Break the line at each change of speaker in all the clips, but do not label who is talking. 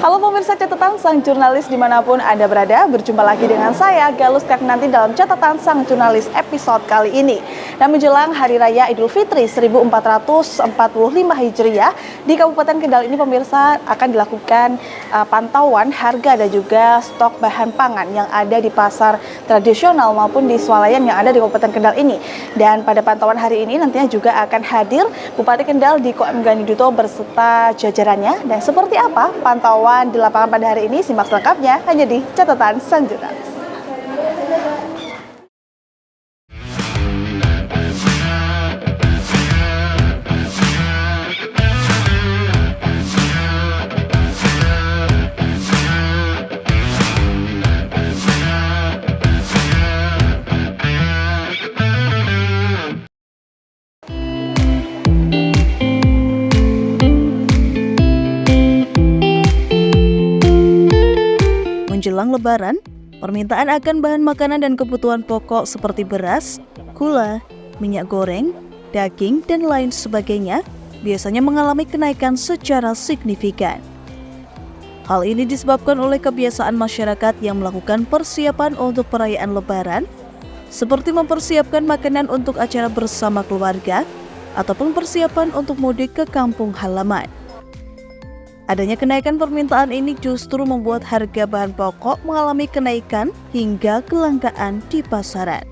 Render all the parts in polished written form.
Halo pemirsa catatan sang jurnalis dimanapun Anda berada, berjumpa lagi dengan saya Galus Kaknanti dalam catatan sang jurnalis episode kali ini. Dan menjelang Hari Raya Idul Fitri 1445 Hijriah, di Kabupaten Kendal ini pemirsa akan dilakukan pantauan harga dan juga stok bahan pangan yang ada di pasar tradisional maupun di swalayan yang ada di Kabupaten Kendal ini. Dan pada pantauan hari ini nantinya juga akan hadir Bupati Kendal Diko M. Ganinduto berserta jajarannya. Dan seperti apa pantauan di lapangan pada hari ini, simak selengkapnya hanya di catatan sang jurnalis. Menjelang Lebaran, permintaan akan bahan makanan dan kebutuhan pokok seperti beras, gula, minyak goreng, daging, dan lain sebagainya biasanya mengalami kenaikan secara signifikan. Hal ini disebabkan oleh kebiasaan masyarakat yang melakukan persiapan untuk perayaan Lebaran, seperti mempersiapkan makanan untuk acara bersama keluarga, ataupun persiapan untuk mudik ke kampung halaman. Adanya kenaikan permintaan ini justru membuat harga bahan pokok mengalami kenaikan hingga kelangkaan di pasaran.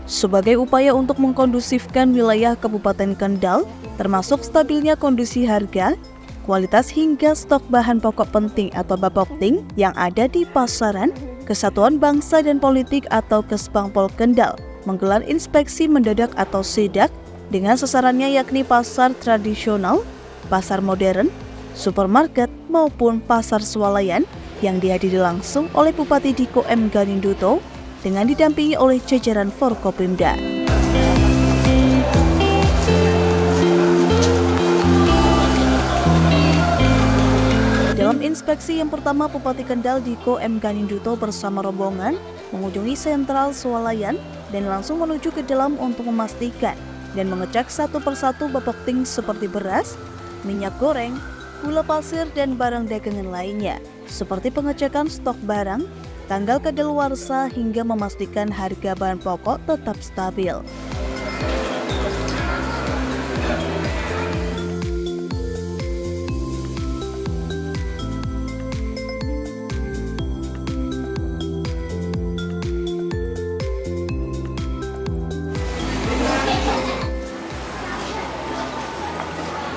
Sebagai upaya untuk mengkondusifkan wilayah Kabupaten Kendal, termasuk stabilnya kondisi harga, kualitas hingga stok bahan pokok penting atau Bapokting yang ada di pasaran, Kesatuan Bangsa dan Politik atau Kesbangpol Kendal menggelar inspeksi mendadak atau sidak dengan sasarannya yakni pasar tradisional, pasar modern, supermarket maupun pasar swalayan yang dihadiri langsung oleh Bupati Diko M. Ganinduto dengan didampingi oleh jajaran Forkopimda. Dalam inspeksi yang pertama, Bupati Kendal Diko M. Ganinduto bersama rombongan mengunjungi sentral swalayan dan langsung menuju ke dalam untuk memastikan dan mengecek satu persatu Bapokting seperti beras, minyak goreng, gula pasir, dan barang dagangan lainnya, seperti pengecekan stok barang, tanggal kadaluarsa, hingga memastikan harga bahan pokok tetap stabil.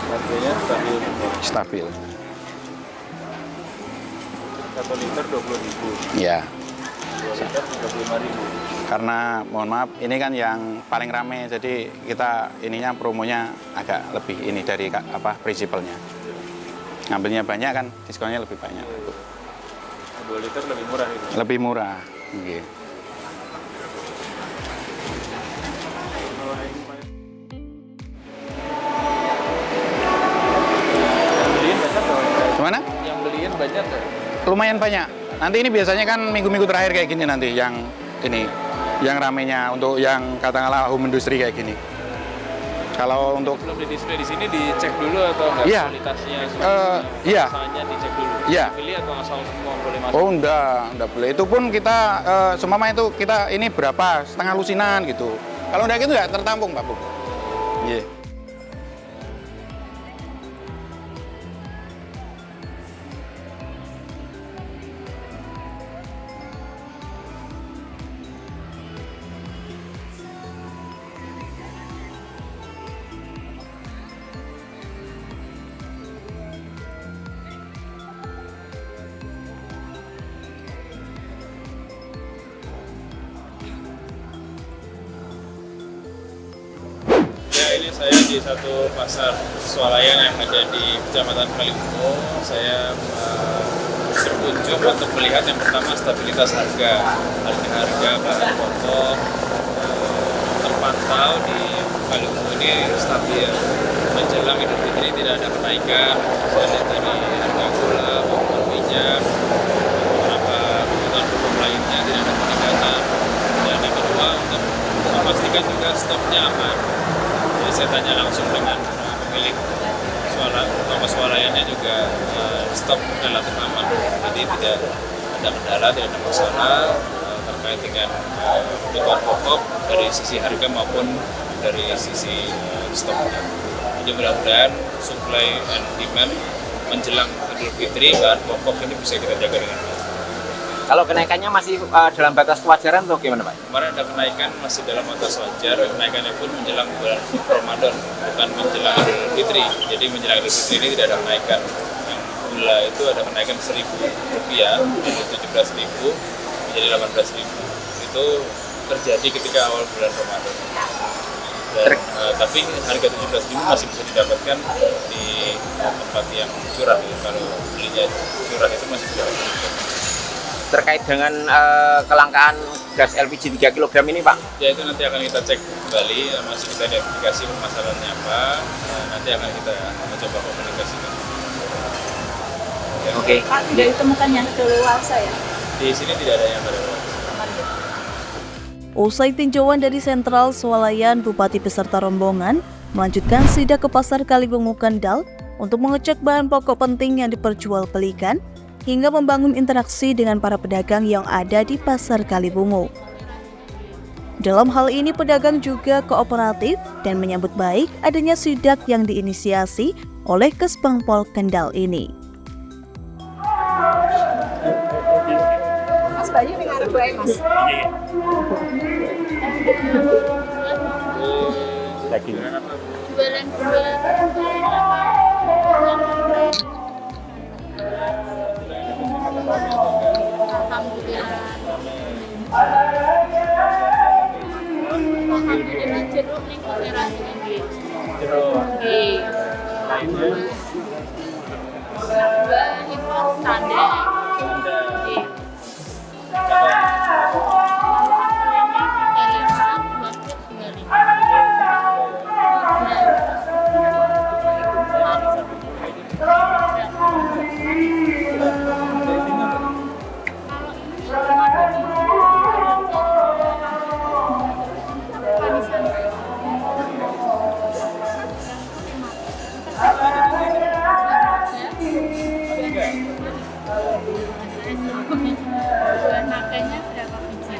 Harganya stabil.
1
liter 20.000.
Ya.
2 liter 35.000.
Karena mohon maaf, ini kan yang paling rame, jadi kita ininya promonya agak lebih ini dari prinsipalnya. Ngambilnya banyak kan, diskonnya lebih banyak.
2 liter lebih murah itu.
Lebih murah. Okay. Gimana?
Yang beliin banyak nggak?
Lumayan banyak. Nanti ini biasanya kan minggu-minggu terakhir kayak gini nanti yang ini, yang ramenya untuk yang katakanlah home industry kayak gini. Kalau untuk
Belum di display di sini dicek dulu atau enggak
Iya.
kualitasnya?
Iya.
Rasanya dicek dulu.
Iya.
Pilih atau asal semua boleh masuk?
Oh enggak boleh. Itu pun kita seumpama itu kita ini berapa setengah lusinan gitu. Kalau enggak gitu enggak tertampung Pak Bu. Iya.
Ya, ini saya di satu pasar swalayan yang ada di Kecamatan Kaliungu. Saya berkunjung untuk melihat yang pertama stabilitas harga bahan pokok terpantau di Kaliungu ini stabil. Menjelang Idul Fitri tidak ada kenaikan. Saya lihat dari harga gula maupun minyak, beberapa kebutuhan pokok lainnya tidak ada peningkatan. Dan yang kedua, untuk memastikan juga stoknya aman. Jadi saya tanya langsung dengan pemilik swalayannya juga stok relatif aman. Jadi tidak ada kendala, tidak ada masalah terkait dengan kebutuhan pokok dari sisi harga maupun dari sisi stoknya. Jadi mudah-mudahan supply and demand menjelang Idul Fitri bahan pokok ini bisa kita jaga dengan baik.
Kalau kenaikannya masih dalam batas kewajaran atau gimana Pak?
Kemarin ada kenaikan masih dalam batas wajar, kenaikannya pun menjelang bulan Ramadan, bukan menjelang Idul Fitri. Jadi menjelang Idul Fitri ini tidak ada kenaikan. Yang gula itu ada kenaikan Rp1.000 dari 17.000 menjadi 18.000. Itu terjadi ketika awal bulan Ramadan. Dan, tapi harga 17.000 masih bisa didapatkan di tempat yang curah. Kalau belinya curah itu masih bisa didapatkan.
Terkait dengan kelangkaan gas LPG 3 kg ini Pak?
Ya itu nanti akan kita cek kembali, masih kita identifikasi permasalahannya apa, nanti akan kita mencoba komunikasikan. Ya.
Oke.
Pak, tidak ditemukan yang keluarsa ya?
Di sini tidak ada yang terdapat.
Usai tinjauan dari Sentral Swalayan, Bupati beserta rombongan melanjutkan sidak ke Pasar Kalibungu Kendal untuk mengecek bahan pokok penting yang diperjualbelikan hingga membangun interaksi dengan para pedagang yang ada di Pasar Kalibungu. Dalam hal ini pedagang juga kooperatif dan menyambut baik adanya sidak yang diinisiasi oleh Kesbangpol Kendal ini.
Mas Bayu dengar baik Mas.
Daging.
Jualan Alhamdulillah jeruk ning koperasi nggih.
Jeruk.
Nggih.
Lainnya
Dua impor standar. Nggih. Bulan makanya berapa biji?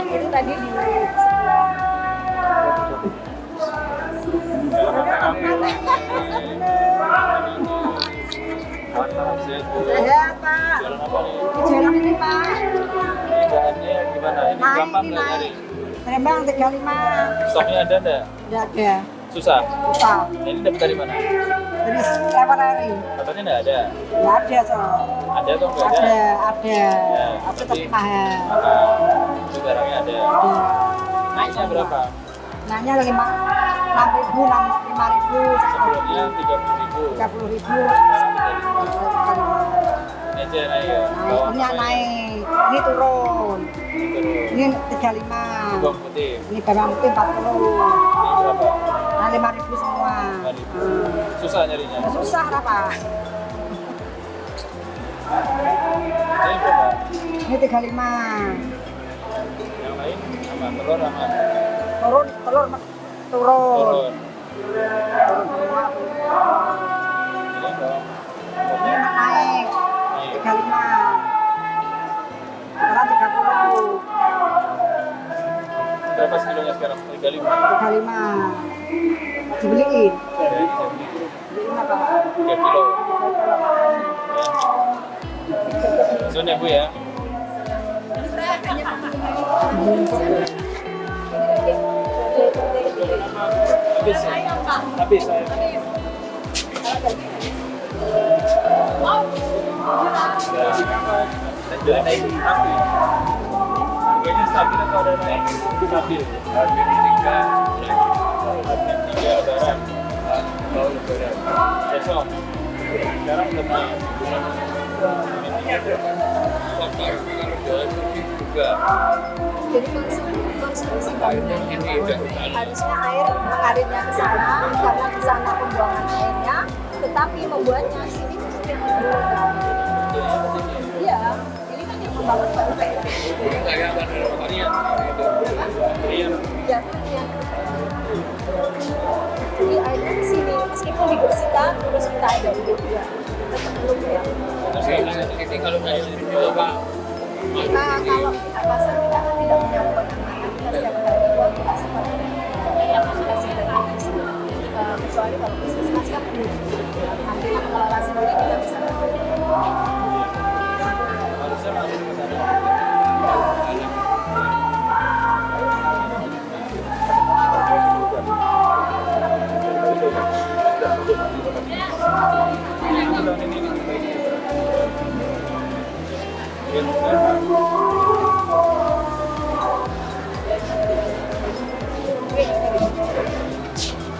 Itu tadi di
Sehat Pak. Jualan apa nih?
jalan ini Pak.
Ini bahannya gimana? Ini gampang nggak nyari?
Rembang 35.
Stoknya ada nggak?
Nggak ada.
Susah.
Susah.
Ini dapat dari mana?
Dari lewat hari.
Katanya nggak ada.
Nggak ada so.
Ada atau nggak ada?
Ada.
Ya,
Ada tapi mahal.
Itu barangnya ada.
Ada.
Naiknya berapa?
Nanya 6.000, 5.000,
Sebelumnya 30.000.
30.000.
Ini aja naik ya. Bawang
Ini
apa ya?
naik, ini turun.
Ini turun.
Ini 35.
Bawang putih.
Ini bawang putih 40.
Ini berapa?
Nah 5.000 semua.
5.000. Susah nyarinya.
Susah apa?
Ini berapa?
Ini 35.
Yang lain aman. Telur aman.
Turun.
Turun.
Turun.
Ini bawang.
Ini naik
Naik.
35. Sekarang 30.
Berapa kilonya sekarang? 35.
35. Dibeliin.
Ya, ini saya beli
Beliin apa?
3 kilo. Ya. Sun ya Bu ya. Habis ya? Habis saya. Ya. Jadi naik tapi harganya stabil atau ada naik? Stabil. Harganya 3 lebaran. Kalau lebaran. Besok. Sekarang lebih. Kalau jualan mungkin 3 juga.
Jadi konsumsi bangunan ini harusnya air mengalirnya ke sana karena di sana pembuangan airnya, tetapi membuatnya sini yang berulang. Iya, ini kan yang membangun pantai.
Kayak harian. Harian.
Ya, ya. Jadi airnya ke sini meskipun dibersihkan terus kita ada di dia. Tetap belum ya.
Tapi kalau kayak gitu Pak.
Nah, kalau kita pasar kita kan tidak menyangkut kita setiap hari buat kita seperti yang kasih kecuali kalau puskesmas kan nanti yang mengelola sendiri kita bisa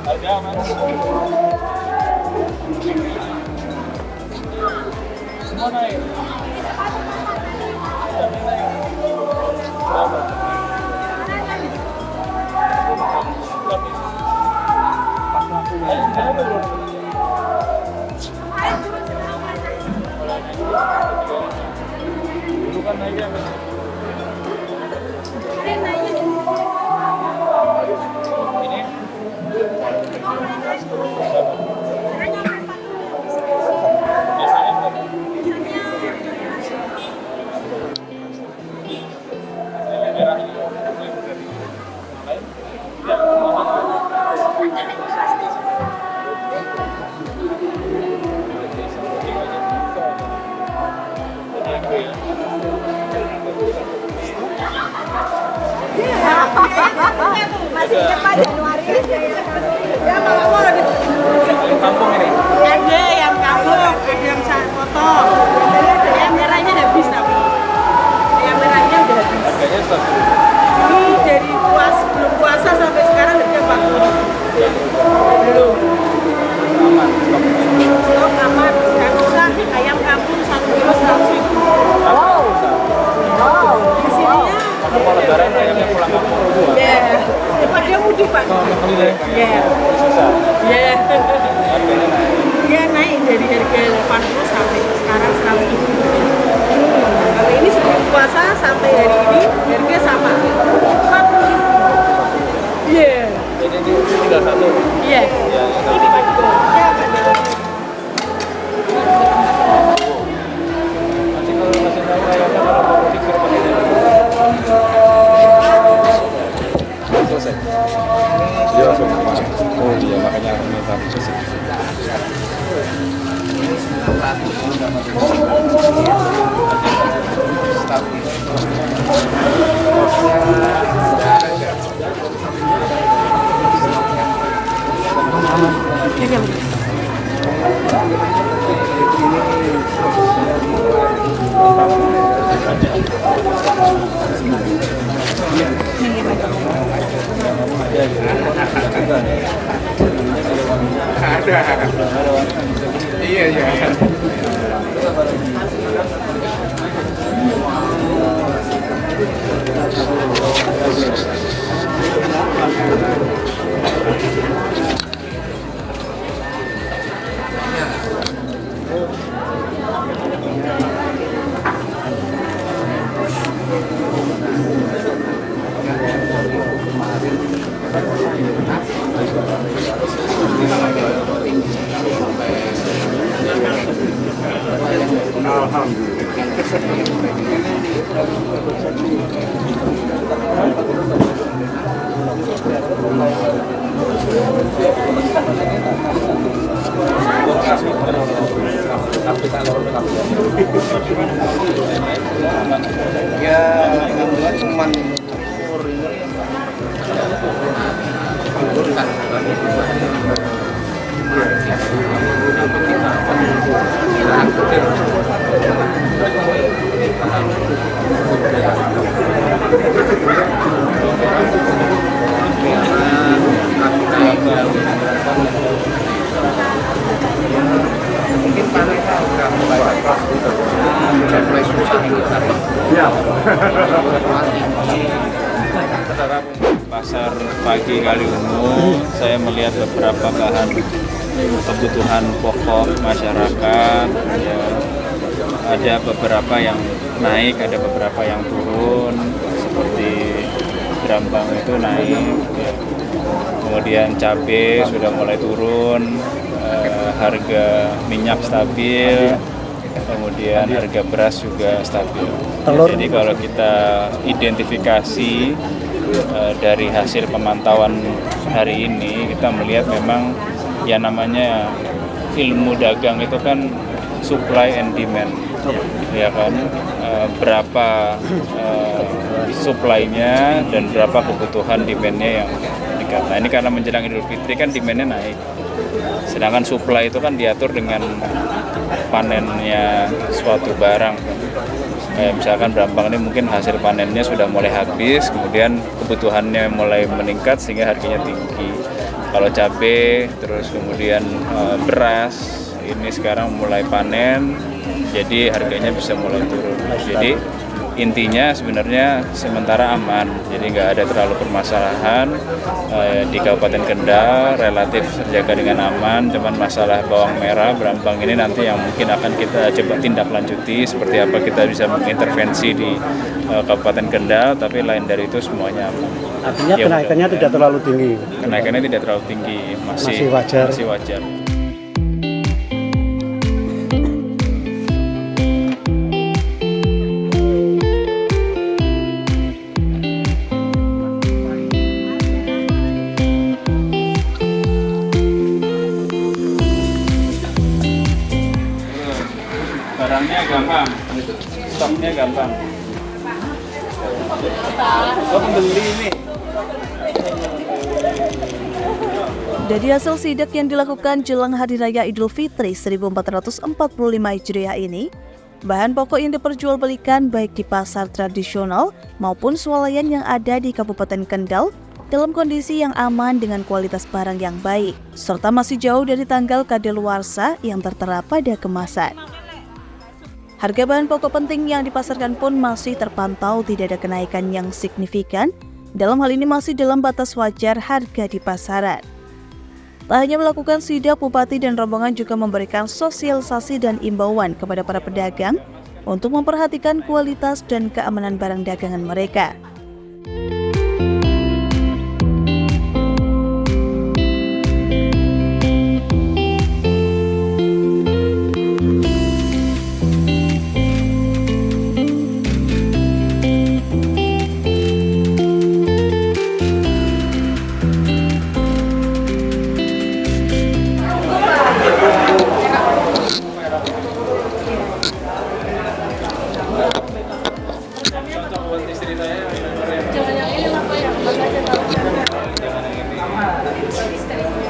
Harga mana? Semua naik. Dulu kan naiknya ini
masih ingat Pak Januari aja ya. Ya mau
kampung ini.
Ada yang kabur, ada yang foto. Yang merahnya udah habis tapi. Yang merahnya udah habis.
Harganya stabil.
Ini dari belum puasa sampai sekarang harga 40. Belum.
Aman.
Stok aman. Yang susah ayam kampung 1 kilo 100.000.
wow.
Di sininya.
Maka mau lebaran ayamnya pulang kampung dua.
Ya. Cepat dia mudik Pak. Ya.
Susah.
Ya.
Harganya naik.
Dia naik dari harga 80 sampai sekarang 100.000. Kalau ini sebelum puasa sampai hari ini harga sama 40. Iya.
Ini tinggal satu.
Iya.
Ya,
Ini Pak Diko.
nanti kalau masih tahu ayamnya kalau mau mudik suruh pakai jalan. Selesai. Dia langsung makan. Oh iya, makanya aku minta selesai. Iya, iya.
Ya, alhamdulillah cuman mungkin paling udah mulai
Pasar pagi Kaliungu, saya melihat beberapa bahan kebutuhan pokok masyarakat. Ya, ada beberapa yang naik, ada beberapa yang turun, seperti berambang itu naik. Ya. Kemudian cabai sudah mulai turun, harga minyak stabil, kemudian harga beras juga stabil. Jadi kalau kita identifikasi dari hasil pemantauan hari ini, kita melihat memang ya namanya ilmu dagang itu kan supply and demand, ya kan, berapa supply-nya dan berapa kebutuhan demand-nya yang meningkat. Nah ini karena menjelang Idul Fitri kan demand-nya naik, sedangkan supply itu kan diatur dengan panennya suatu barang. Misalkan berambang ini mungkin hasil panennya sudah mulai habis, kemudian kebutuhannya mulai meningkat sehingga harganya tinggi. Kalau cabai, terus kemudian beras, ini sekarang mulai panen, jadi harganya bisa mulai turun. Jadi intinya sebenarnya sementara aman, jadi nggak ada terlalu permasalahan di Kabupaten Kendal, relatif terjaga dengan aman. Cuman masalah bawang merah, berambang ini nanti yang mungkin akan kita coba tindak lanjuti seperti apa kita bisa mengintervensi di Kabupaten Kendal, tapi lain dari itu semuanya aman.
Artinya ya, kenaikannya tidak terlalu tinggi.
Kenaikannya tidak terlalu tinggi, masih wajar. Barangnya gampang, stoknya gampang. Oh, pembeli ini.
Dari hasil sidak yang dilakukan jelang Hari Raya Idul Fitri 1445 Hijriah ini, bahan pokok yang diperjualbelikan baik di pasar tradisional maupun swalayan yang ada di Kabupaten Kendal dalam kondisi yang aman dengan kualitas barang yang baik, serta masih jauh dari tanggal kadaluarsa yang tertera pada kemasan. Harga bahan pokok penting yang dipasarkan pun masih terpantau tidak ada kenaikan yang signifikan, dalam hal ini masih dalam batas wajar harga di pasaran. Tak hanya melakukan sidak, Bupati dan rombongan juga memberikan sosialisasi dan imbauan kepada para pedagang untuk memperhatikan kualitas dan keamanan barang dagangan mereka.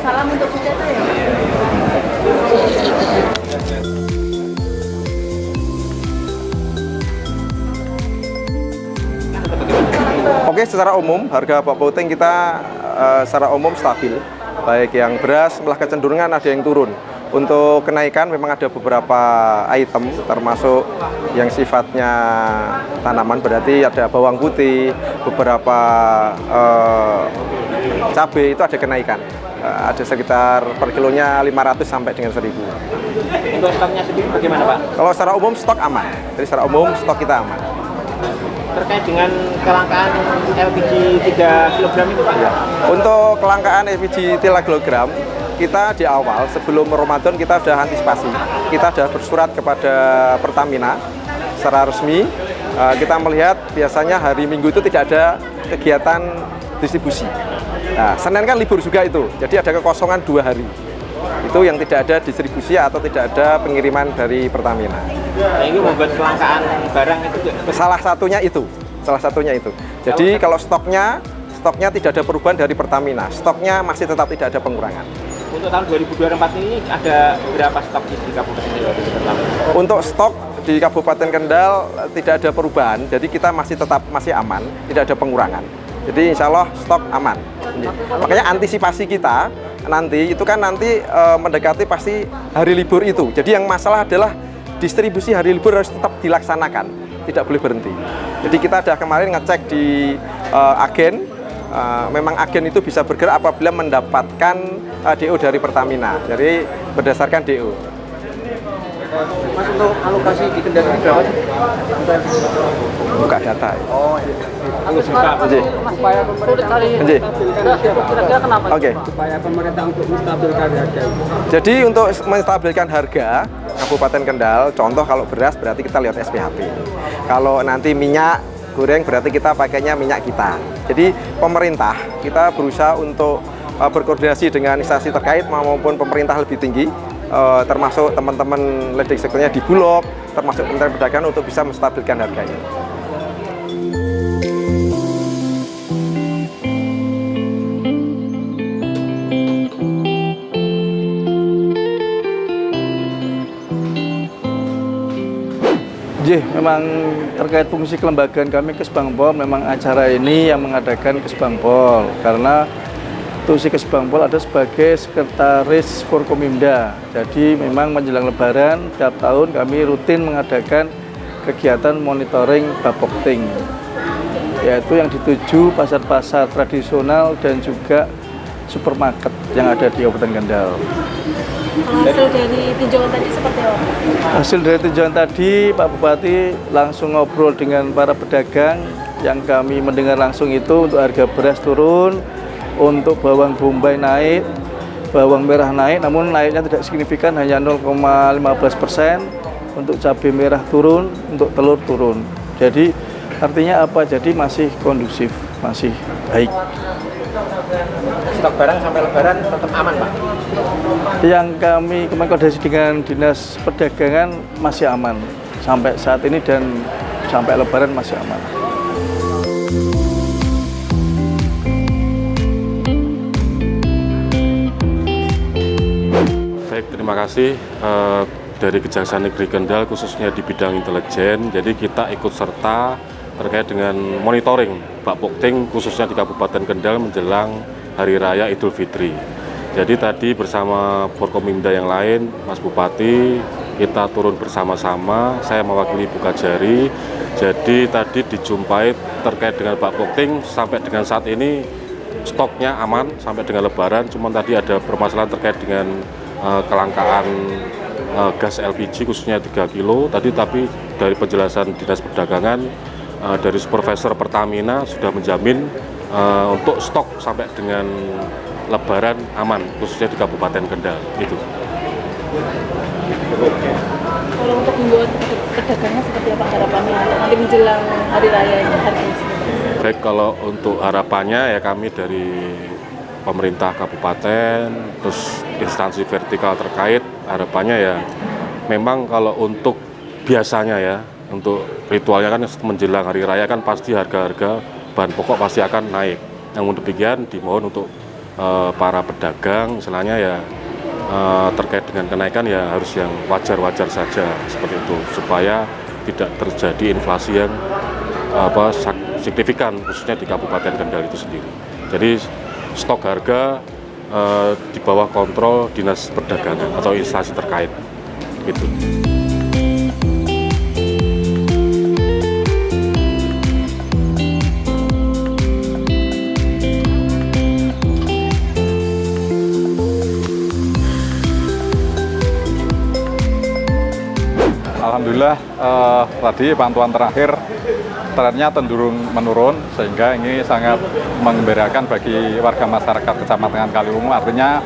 Salam untuk senjata ya.
Oke, secara umum harga bawang putih kita secara umum stabil. Baik yang beras malah kecenderungan ada yang turun. Untuk kenaikan memang ada beberapa item termasuk yang sifatnya tanaman, berarti ada bawang putih, beberapa cabai itu ada kenaikan. Ada sekitar per kilonya 500 sampai dengan 1.000.
Untuk stoknya sendiri bagaimana Pak?
Kalau secara umum stok aman, jadi secara umum stok kita aman.
Terkait dengan kelangkaan LPG 3 kg itu Pak?
Ya. Untuk kelangkaan LPG 3 kg, kita di awal sebelum Ramadan kita sudah antisipasi. Kita sudah bersurat kepada Pertamina secara resmi. Kita melihat biasanya hari Minggu itu tidak ada kegiatan distribusi. Nah, Senin kan libur juga itu, jadi ada kekosongan 2 hari. Itu yang tidak ada distribusi atau tidak ada pengiriman dari Pertamina.
Nah, ini membuat kelangkaan barang itu juga.
Salah satunya itu. Jadi kalau stoknya tidak ada perubahan dari Pertamina, stoknya masih tetap tidak ada pengurangan.
Untuk tahun 2024 ini ada berapa stok di Kabupaten Kendal?
Untuk stok di Kabupaten Kendal tidak ada perubahan, jadi kita masih aman, tidak ada pengurangan. Jadi insya Allah stok aman. Makanya antisipasi kita nanti mendekati pasti hari libur itu. Jadi yang masalah adalah distribusi hari libur harus tetap dilaksanakan. tidak boleh berhenti. Jadi kita ada kemarin ngecek di agen, memang agen itu bisa bergerak apabila mendapatkan DO dari Pertamina, jadi berdasarkan DO.
Mas, untuk alokasi di Kendal ini berapa?
Buka data. Ya.
Oh,
Oke.
upaya pemerintah kira-kira kenapa?
Oke.
Upaya pemerintah untuk menstabilkan harga.
Jadi untuk menstabilkan harga Kabupaten Kendal, contoh kalau beras berarti kita lihat SPHP. Kalau nanti minyak goreng berarti kita pakainya minyak kita. Jadi pemerintah kita berusaha untuk berkoordinasi dengan instansi terkait maupun pemerintah lebih tinggi, termasuk teman-teman leading sectornya di Bulog, termasuk Kementerian Perdagangan untuk bisa menstabilkan harganya.
Memang terkait fungsi kelembagaan kami Kesbangpol, memang acara ini yang mengadakan Kesbangpol karena tusi Kesbangpol ada sebagai sekretaris Forkomimda. Jadi memang menjelang Lebaran tiap tahun kami rutin mengadakan kegiatan monitoring Bapokting, yaitu yang dituju pasar-pasar tradisional dan juga supermarket yang ada di Kabupaten Kendal.
Hasil dari tinjauan tadi seperti apa?
Hasil dari tinjauan tadi, Pak Bupati langsung ngobrol dengan para pedagang yang kami mendengar langsung itu untuk harga beras turun, untuk bawang bombay naik, bawang merah naik, namun naiknya tidak signifikan, hanya 0,15%, untuk cabai merah turun, untuk telur turun. Jadi artinya apa? Jadi masih kondusif, masih baik.
Stok barang sampai Lebaran tetap aman, Pak?
Yang kami koordinasi dengan Dinas Perdagangan masih aman sampai saat ini dan sampai Lebaran masih aman.
Baik, terima kasih dari Kejaksaan Negeri Kendal khususnya di bidang intelijen. Jadi kita ikut serta terkait dengan monitoring Bapokting khususnya di Kabupaten Kendal menjelang Hari Raya Idul Fitri. Jadi tadi bersama Forkomimda yang lain, Mas Bupati, kita turun bersama-sama, saya mewakili Bukajari. Jadi tadi dijumpai terkait dengan Bapokting sampai dengan saat ini stoknya aman sampai dengan Lebaran, cuma tadi ada permasalahan terkait dengan kelangkaan gas LPG khususnya 3 kilo. Tapi dari penjelasan Dinas Perdagangan dari Supervisor Pertamina sudah menjamin untuk stok sampai dengan Lebaran aman, khususnya di Kabupaten Kendal. Itu.
Kalau untuk himbauan pedagangnya seperti apa harapannya nanti menjelang Hari Raya ini harganya?
Baik, kalau untuk harapannya ya kami dari pemerintah kabupaten, terus instansi vertikal terkait, harapannya ya memang kalau untuk biasanya ya, untuk ritualnya kan menjelang Hari Raya kan pasti harga-harga bahan pokok pasti akan naik. Namun demikian dimohon untuk para pedagang, istilahnya ya terkait dengan kenaikan ya harus yang wajar-wajar saja seperti itu, supaya tidak terjadi inflasi yang signifikan khususnya di Kabupaten Kendal itu sendiri. Jadi stok harga di bawah kontrol Dinas Perdagangan atau instansi terkait gitu.
Alhamdulillah tadi pantauan terakhir trennya cenderung menurun, sehingga ini sangat menggembirakan bagi warga masyarakat Kecamatan Kaliwungu. Artinya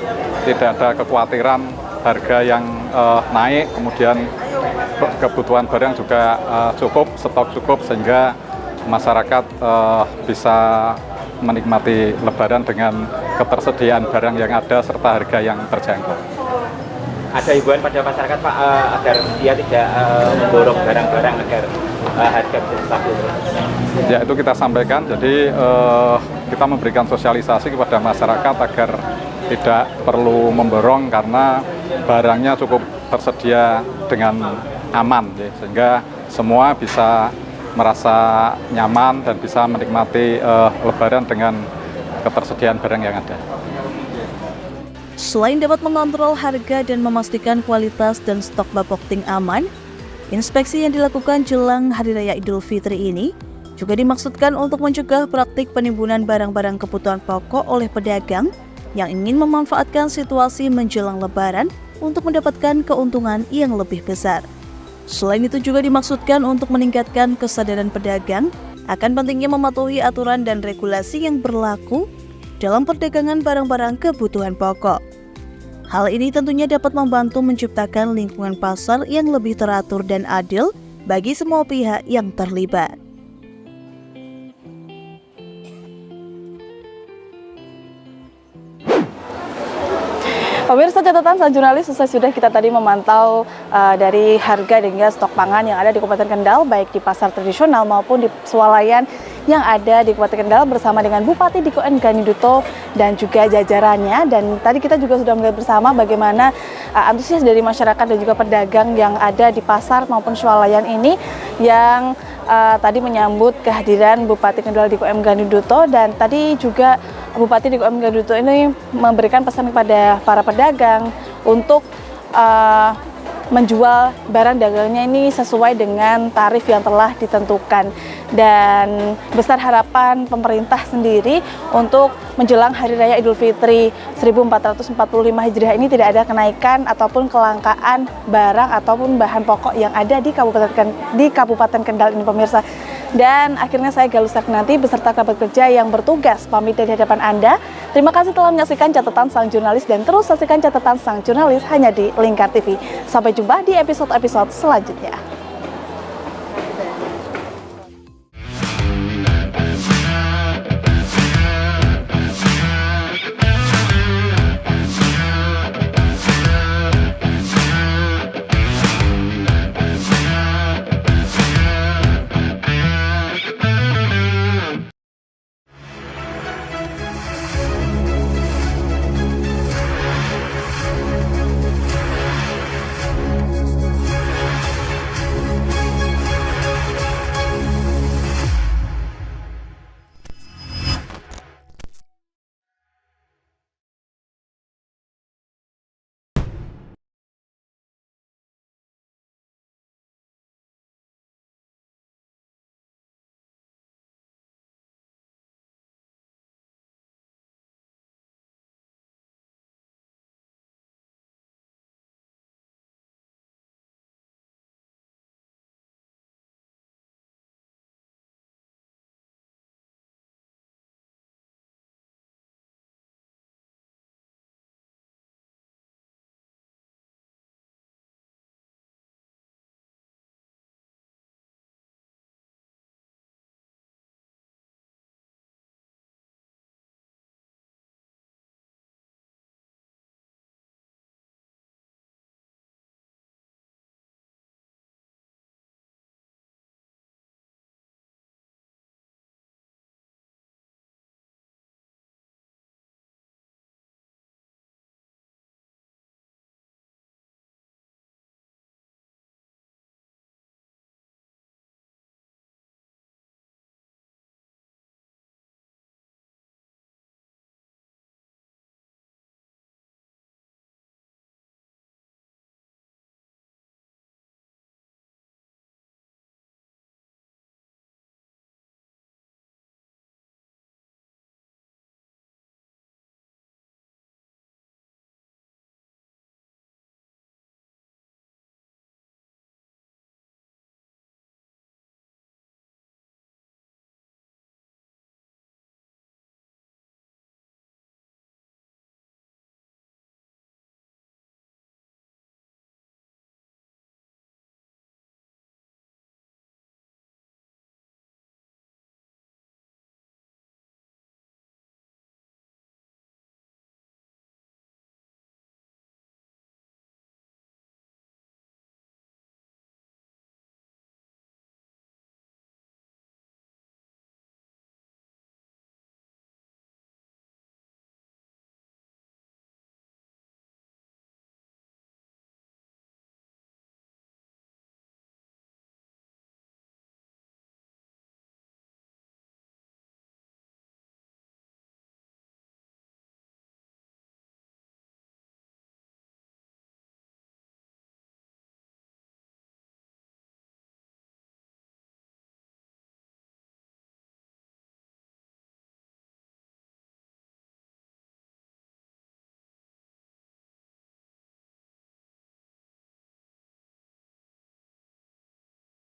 tidak ada kekhawatiran harga yang naik, kemudian kebutuhan barang juga cukup, stok cukup, sehingga masyarakat bisa menikmati Lebaran dengan ketersediaan barang yang ada serta harga yang terjangkau.
Ada himbauan pada masyarakat, Pak, agar dia tidak memborong barang-barang agar harga bisa stabil.
Ya, itu kita sampaikan. Jadi kita memberikan sosialisasi kepada masyarakat agar tidak perlu memborong karena barangnya cukup tersedia dengan aman, ya, sehingga semua bisa merasa nyaman dan bisa menikmati Lebaran dengan ketersediaan barang yang ada.
Selain dapat mengontrol harga dan memastikan kualitas dan stok Bapokting aman, Inspeksi yang dilakukan jelang Hari Raya Idul Fitri ini juga dimaksudkan untuk mencegah praktik penimbunan barang-barang kebutuhan pokok oleh pedagang yang ingin memanfaatkan situasi menjelang Lebaran untuk mendapatkan keuntungan yang lebih besar. Selain itu juga dimaksudkan untuk meningkatkan kesadaran pedagang akan pentingnya mematuhi aturan dan regulasi yang berlaku dalam perdagangan barang-barang kebutuhan pokok. Hal ini tentunya dapat membantu menciptakan lingkungan pasar yang lebih teratur dan adil bagi semua pihak yang terlibat.
Pemirsa catatan sang jurnalis, selesai sudah kita tadi memantau dari harga dan juga stok pangan yang ada di Kabupaten Kendal, baik di pasar tradisional maupun di swalayan yang ada di Kabupaten Kendal bersama dengan Bupati Diko N. Ganinduto dan juga jajarannya. Dan tadi kita juga sudah melihat bersama bagaimana antusias dari masyarakat dan juga pedagang yang ada di pasar maupun swalayan ini yang tadi menyambut kehadiran Bupati Kendal Diko M. Ganinduto. Dan tadi juga Bupati Diko M. Ganinduto ini memberikan pesan kepada para pedagang untuk menjual barang dagangnya ini sesuai dengan tarif yang telah ditentukan. Dan besar harapan pemerintah sendiri untuk menjelang Hari Raya Idul Fitri 1445 Hijriah ini tidak ada kenaikan ataupun kelangkaan barang ataupun bahan pokok yang ada di Kabupaten Kendal ini, pemirsa. Dan akhirnya saya Galuh Sarnanti beserta kerabat kerja yang bertugas pamit dari hadapan Anda. Terima kasih telah menyaksikan catatan sang jurnalis dan terus saksikan catatan sang jurnalis hanya di Lingkar TV. Sampai jumpa di episode-episode selanjutnya.